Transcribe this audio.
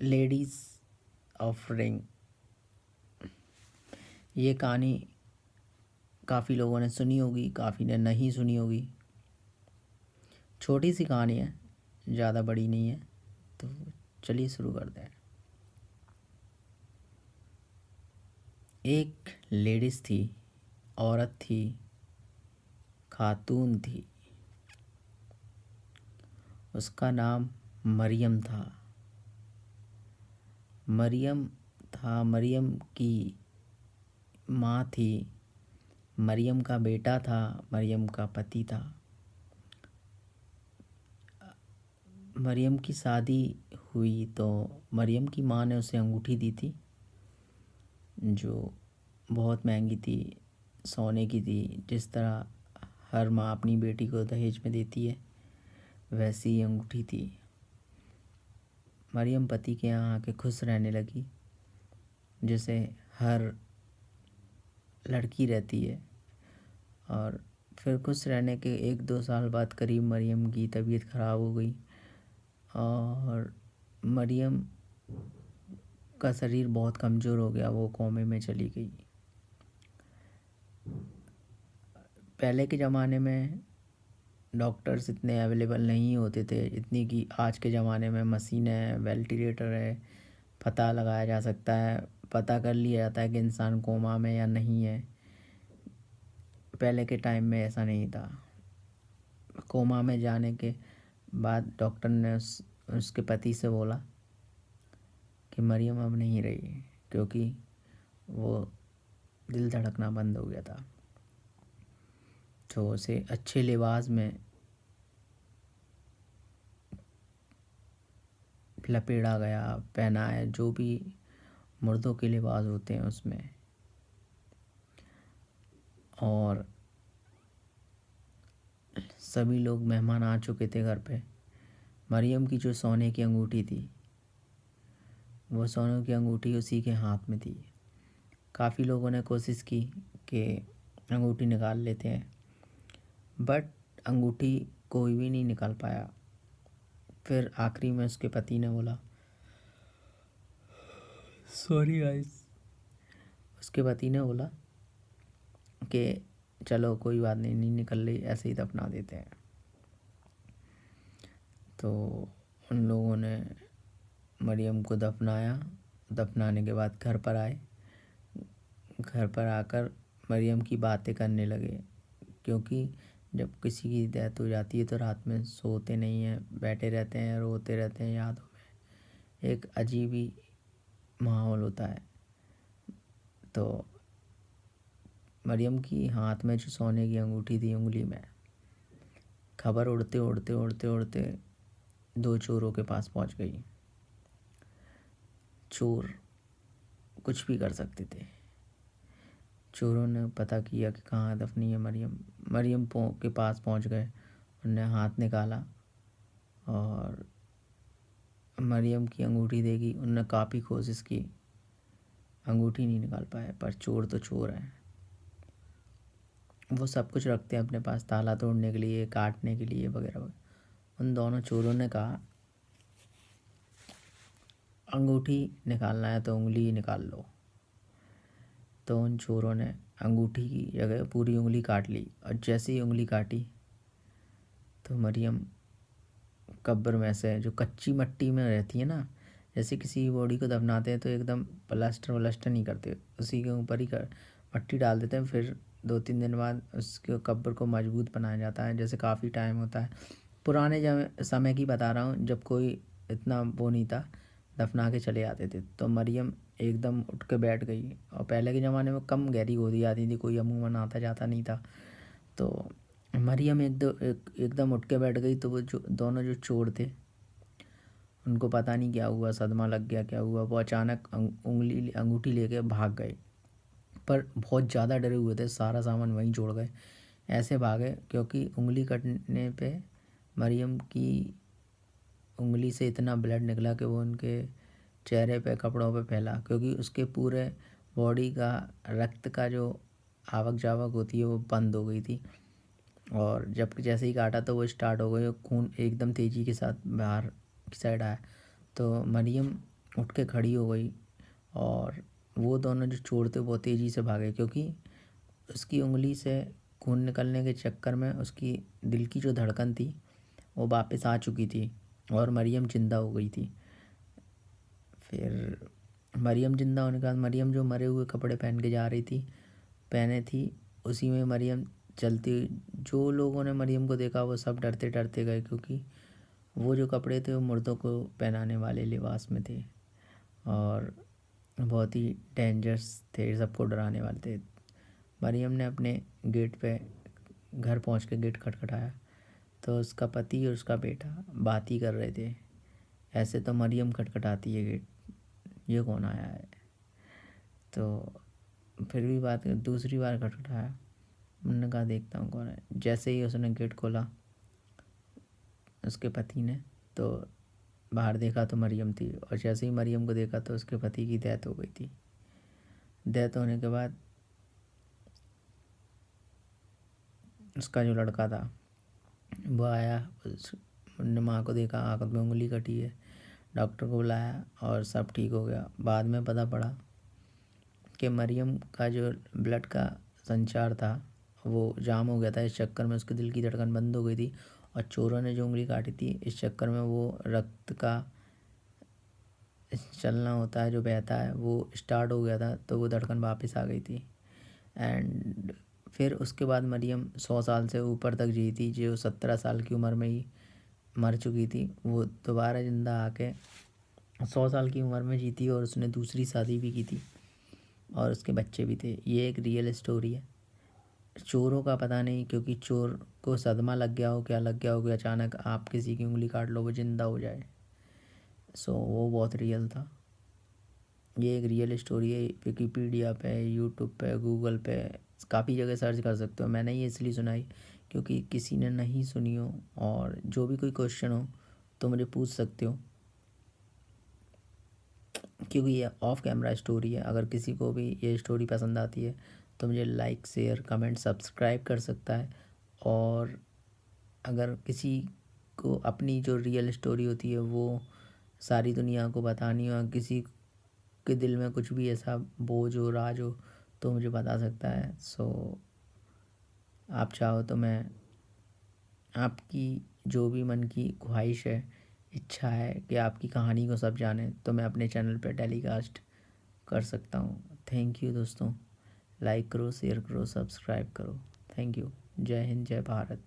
Ladies of ring. ये कहानी काफ़ी लोगों ने सुनी होगी, काफ़ी ने नहीं सुनी होगी। छोटी सी कहानी है, ज़्यादा बड़ी नहीं है। तो चलिए शुरू करते हैं। एक लेडीज़ थी, औरत थी, खातून थी। उसका नाम मरियम था। मरियम की माँ थी, मरियम का बेटा था, मरियम का पति था। मरियम की शादी हुई तो मरियम की माँ ने उसे अंगूठी दी थी, जो बहुत महंगी थी, सोने की थी। जिस तरह हर माँ अपनी बेटी को दहेज में देती है, वैसी ही अंगूठी थी। मरियम पति के यहाँ आके खुश रहने लगी, जैसे हर लड़की रहती है। और फिर खुश रहने के 1-2 साल बाद करीब मरियम की तबीयत ख़राब हो गई और मरियम का शरीर बहुत कमज़ोर हो गया, वो कोमे में चली गई। पहले के ज़माने में डॉक्टर्स इतने अवेलेबल नहीं होते थे, इतनी कि आज के ज़माने में मशीन है, वेंटिलेटर है, पता लगाया जा सकता है, पता कर लिया जाता है कि इंसान कोमा में या नहीं है। पहले के टाइम में ऐसा नहीं था। कोमा में जाने के बाद डॉक्टर ने उसके पति से बोला कि मरियम अब नहीं रही, क्योंकि वो दिल धड़कना बंद हो गया था। तो उसे अच्छे लिबास में लपेटा गया, पहनाया, जो भी मर्दों के लिबास होते हैं उसमें। और सभी लोग मेहमान आ चुके थे घर पे। मरियम की जो सोने की अंगूठी थी, वो सोने की अंगूठी उसी के हाथ में थी। काफ़ी लोगों ने कोशिश की कि अंगूठी निकाल लेते हैं, बट अंगूठी कोई भी नहीं निकाल पाया। फिर आखिरी में उसके पति ने बोला, सॉरी गाइस, उसके पति ने बोला कि चलो कोई बात नहीं, नहीं निकल रही, ऐसे ही दफना देते हैं। तो उन लोगों ने मरियम को दफनाया। दफनाने के बाद घर पर आए। घर पर आकर मरियम की बातें करने लगे, क्योंकि जब किसी की डेथ हो जाती है तो रात में सोते नहीं हैं, बैठे रहते हैं, रोते रहते हैं यादों में। एक अजीब ही माहौल होता है। तो मरियम की हाथ में जो सोने की अंगूठी थी, उंगली में, खबर उड़ते उड़ते उड़ते उड़ते 2 चोरों के पास पहुंच गई। चोर कुछ भी कर सकते थे। चोरों ने पता किया कि कहाँ दफनी है मरियम। मरियम के पास पहुंच गए। उन्होंने हाथ निकाला और मरियम की अंगूठी देखी। उन्होंने काफ़ी कोशिश की, अंगूठी नहीं निकाल पाए। पर चोर तो चोर हैं, वो सब कुछ रखते हैं अपने पास, ताला तोड़ने के लिए, काटने के लिए वगैरह वगैरह। उन दोनों चोरों ने कहा, अंगूठी निकालना है तो उंगली निकाल लो। तो उन चोरों ने अंगूठी की जगह पूरी उंगली काट ली। और जैसे ही उंगली काटी तो मरियम कब्र में से, जो कच्ची मट्टी में रहती है ना, जैसे किसी बॉडी को दफनाते हैं तो एकदम प्लास्टर वलास्टर नहीं करते, उसी के ऊपर ही मट्टी डाल देते हैं। फिर 2-3 दिन बाद उसके कब्र को मजबूत बनाया जाता है, जैसे काफ़ी टाइम होता है। पुराने समय की बता रहा हूँ, जब कोई इतना वो नहीं था, दफना के चले आते थे। तो मरियम एकदम उठ के बैठ गई। और पहले के ज़माने में कम गहरी गोदी आती थी, कोई अमूमन आता जाता नहीं था। तो मरियम एकदम उठ के बैठ गई। तो वो जो दोनों जो चोर थे, उनको पता नहीं क्या हुआ, सदमा लग गया क्या हुआ, वो अचानक अंगूठी लेके भाग गए। पर बहुत ज़्यादा डरे हुए थे, सारा सामान वहीं छोड़ गए। ऐसे भागे क्योंकि उंगली कटने पे मरियम की उंगली से इतना ब्लड निकला कि वो उनके चेहरे पे, कपड़ों पे फैला, क्योंकि उसके पूरे बॉडी का रक्त का जो आवक जावक होती है वो बंद हो गई थी। और जब जैसे ही काटा तो वो स्टार्ट हो गई, खून एकदम तेज़ी के साथ बाहर की साइड आया। तो मरियम उठ के खड़ी हो गई और वो दोनों जो चोर थे वो तेज़ी से भागे, क्योंकि उसकी उंगली से खून निकलने के चक्कर में उसकी दिल की जो धड़कन थी वो वापस आ चुकी थी और मरियम जिंदा हो गई थी। फिर मरियम जिंदा होने के बाद मरियम जो मरे हुए कपड़े पहन के जा रही थी, पहने थी, उसी में मरियम चलती। जो लोगों ने मरियम को देखा वो सब डरते डरते गए, क्योंकि वो जो कपड़े थे वो मुर्दों को पहनाने वाले लिबास में थे और बहुत ही डेंजरस थे, सबको डराने वाले थे। मरियम ने अपने गेट पे घर पहुंच के गेट खटखटाया तो उसका पति और उसका बेटा बात ही कर रहे थे। ऐसे तो मरियम खटखटाती है गेट, ये कौन आया है? तो फिर भी बात दूसरी बार खटखटाया, उन्होंने कहा देखता हूँ कौन है। जैसे ही उसने गेट खोला उसके पति ने, तो बाहर देखा तो मरियम थी, और जैसे ही मरियम को देखा तो उसके पति की डेथ हो गई थी। डेथ होने के बाद उसका जो लड़का था वो आया, उसने माँ को देखा, आँख में उंगली कटी है, डॉक्टर को बुलाया और सब ठीक हो गया। बाद में पता पड़ा कि मरियम का जो ब्लड का संचार था वो जाम हो गया था, इस चक्कर में उसके दिल की धड़कन बंद हो गई थी, और चोरों ने जो उंगली काटी थी इस चक्कर में वो रक्त का चलना होता है जो बहता है वो स्टार्ट हो गया था, तो वो धड़कन वापस आ गई थी। एंड फिर उसके बाद मरियम 100 साल से ऊपर तक जी थी। जो 17 साल की उम्र में ही मर चुकी थी वो दोबारा ज़िंदा आके 100 साल की उम्र में जीती, और उसने दूसरी शादी भी की थी और उसके बच्चे भी थे। ये एक रियल स्टोरी है। चोरों का पता नहीं, क्योंकि चोर को सदमा लग गया हो, क्या लग गया हो कि अचानक आप किसी की उंगली काट लो वो ज़िंदा हो जाए। सो वो बहुत रियल था। ये एक रियल स्टोरी है। विकिपीडिया पे, यूट्यूब पे, गूगल पे काफ़ी जगह सर्च कर सकते हो। मैंने ये इसलिए सुनाई क्योंकि किसी ने नहीं सुनी हो, और जो भी कोई क्वेश्चन हो तो मुझे पूछ सकते हो, क्योंकि ये ऑफ कैमरा स्टोरी है। अगर किसी को भी ये स्टोरी पसंद आती है तो मुझे लाइक, शेयर, कमेंट, सब्सक्राइब कर सकता है। और अगर किसी को अपनी जो रियल स्टोरी होती है वो सारी दुनिया को बतानी हो, किसी के दिल में कुछ भी ऐसा बोझ हो, राज हो, तो मुझे बता सकता है। सो आप चाहो तो मैं आपकी जो भी मन की ख्वाहिश है, इच्छा है कि आपकी कहानी को सब जाने, तो मैं अपने चैनल पर टेलीकास्ट कर सकता हूँ। थैंक यू दोस्तों। लाइक करो, शेयर करो, सब्सक्राइब करो। Thank you. जय हिंद, जय भारत।